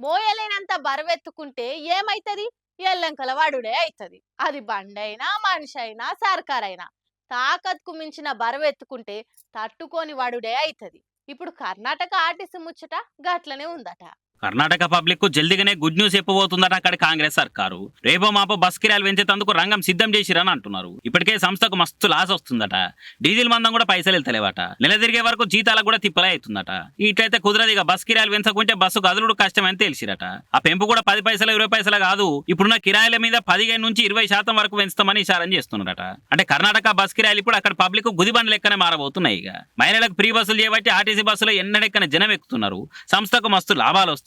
మోయలేనంత బరువెత్తుకుంటే ఏమైతది? ఎల్లంకల వాడుడే అయితది. అది బండైనా, మనిషైనా, సర్కారైనా. తాకత్కు మించిన బరువెత్తుకుంటే తట్టుకోని వాడుడే అయితది. ఇప్పుడు కర్ణాటక ఆర్టీసీ ముచ్చట గట్లనే ఉందట. కర్ణాటక పబ్లిక్ కు జల్దిగానే గుడ్ న్యూస్ చెప్పబోతుందట అక్కడ కాంగ్రెస్ సర్కారు. రేపో మాపో బస్ కిరాయిలు పెంచేందుకు రంగం సిద్ధం చేసిరని అంటున్నారు. ఇప్పటికే సంస్థకు మస్తు లాస్ వస్తుందట. డీజిల్ మందం కూడా పైసలు వెళ్తలేవట. నెల తిరిగే వరకు జీతాలకు కూడా తిప్పలే అవుతుందట. ఇట్లయితే కుదరదిగా బస్ కిరాయిలు పెంచకుంటే బస్సు కదులుడు కష్టమని తెలిసిరట. ఆ పెంపు కూడా 10 పైసలు 20 పైసలు కాదు, ఇప్పుడున్న కిరాయిల మీద 15 నుంచి 20% వరకు పెంచుతామని ఇషారం చేస్తున్నారట. అంటే కర్ణాటక బస్ కిరాయిలు ఇప్పుడు అక్కడ పబ్లిక్ గుదిబండ్ లెక్కనే మారబోతున్నాయి. ఇక మహిళలకు ఫ్రీ బస్సులు చేయబట్టి ఆర్టీసీ బస్సులో ఎన్నడెక్కన జనం ఎక్కుతున్నారు. సంస్థకు మస్తు లాభాలు వస్తున్నాయి,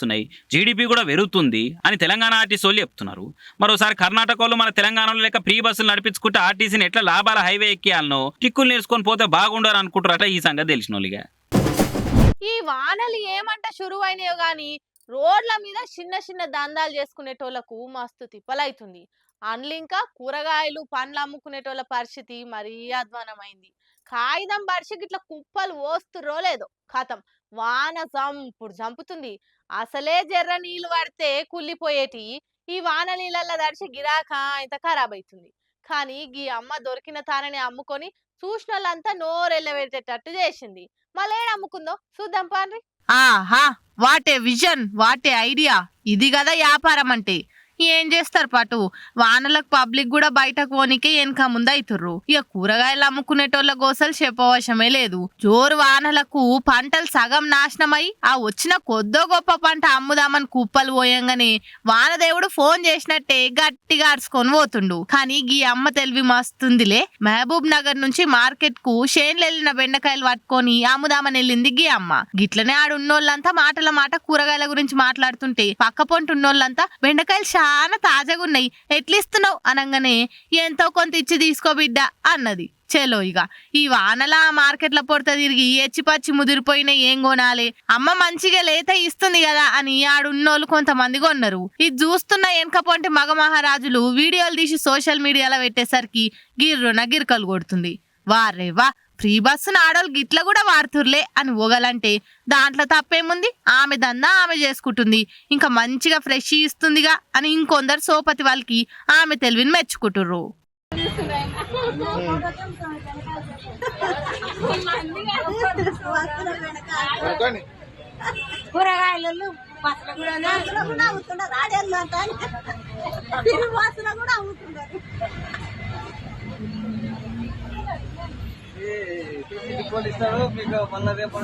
జీడిపి కూడా పెరుగుతుంది అని తెలంగాణ ఆర్టీసీ వాళ్ళు చెప్తున్నారు. మరోసారి కర్ణాటక వాళ్ళు మన తెలంగాణలో లెక్క ఫ్రీ బస్సులు నడిపించుకుంటే ఆర్టీసీని ఎట్లా లాభాల హైవే ఎక్కియాలనో టిక్కులు నేర్చుకొని పోతే బాగుండారు అనుకుంటారట ఈ సంగతి తెలిసిన వాళ్ళుగా. ఈ వానలు ఏమంట షురువైనాయో గాని రోడ్ల మీద చిన్న చిన్న దందాలు చేసుకునేటోళ్లకు మస్తు తిప్పలైతుంది. అండ్లు ఇంకా కూరగాయలు పండ్లు అమ్ముకునేటోళ్ళ పరిస్థితి మరీ అధ్వానమైంది. కాగితం పరిచి ఇట్లా కుప్పలు పోస్తురో లేదో కథం వాన చంపుడు చంపుతుంది. అసలే జర్ర నీళ్లు పడితే కుళ్ళిపోయేటి ఈ వాన నీళ్ళల్లో తడిచి గిరాకా ఇంత ఖరాబ్ అవుతుంది. కానీ గీ అమ్మ దొరికిన తానని అమ్ముకొని చూసినోళ్ళంతా నోరెళ్ళబెట్టేటట్టు చేసింది. మళ్ళీ అమ్ముకుందో చూద్దాం పాండ్రి. ఆహా, వాటే విజన్, వాటే ఐడియా. ఇది కదా వ్యాపారం అంటే. ఏం చేస్తారు పటు, వానలకు పబ్లిక్ కూడా బయటకు పోనీకే వెనక ముందు అవుతుర్రు. ఇక కూరగాయలు అమ్ముకునేటోళ్ళ గోసలు చెప్పవశమే లేదు. జోరు వానలకు పంటలు సగం నాశనమై ఆ వచ్చిన కొద్దో గొప్ప పంట అమ్ముదామని కుప్పలు పోయంగానే వానదేవుడు ఫోన్ చేసినట్టే గట్టిగా అరుచుకొని పోతుండు. కానీ గీ అమ్మ తెలివి మస్తుందిలే. మహబూబ్ నగర్ నుంచి మార్కెట్ కు షేన్లు వెళ్ళిన బెండకాయలు పట్టుకొని అమ్ముదామని వెళ్ళింది గీ అమ్మ. గిట్లనే ఆడున్నోళ్ళంతా మాటల మాట కూరగాయల గురించి మాట్లాడుతుంటే పక్క పొంటి ఉన్నోళ్ళంతా బెండకాయలు చాలా తాజాగా ఉన్నాయి, ఎట్లిస్తున్నావు అనగానే ఎంతో కొంత ఇచ్చి తీసుకో బిడ్డ అన్నది. చెలో ఇక ఈ వానల మార్కెట్ల పొడత తిరిగి ఎచ్చిపచ్చి ముదిరిపోయిన ఏం కొనాలి, అమ్మ మంచిగా లేత ఇస్తుంది కదా అని ఆడున్నోళ్ళు కొంతమంది కొన్నారు. ఇది చూస్తున్న వెనక పొంటి మగ మహారాజులు వీడియోలు తీసి సోషల్ మీడియాలో పెట్టేసరికి గిర్రున గిరికలు కొడుతుంది. వారే వా, ఫ్రీ బస్సును ఆడోళ్ళు గిట్ల కూడా వాడుతుర్లే అని ఓగలంటే దాంట్లో తప్పేముంది, ఆమె దందా ఆమె చేసుకుంటుంది, ఇంకా మంచిగా ఫ్రెష్ ఇస్తుందిగా అని ఇంకొందరు సోపతి వాళ్ళకి ఆమె తెలివిని మెచ్చుకుంటుర్రు. కూరగాయలు పోలీసు మీకు మళ్ళీ రేపు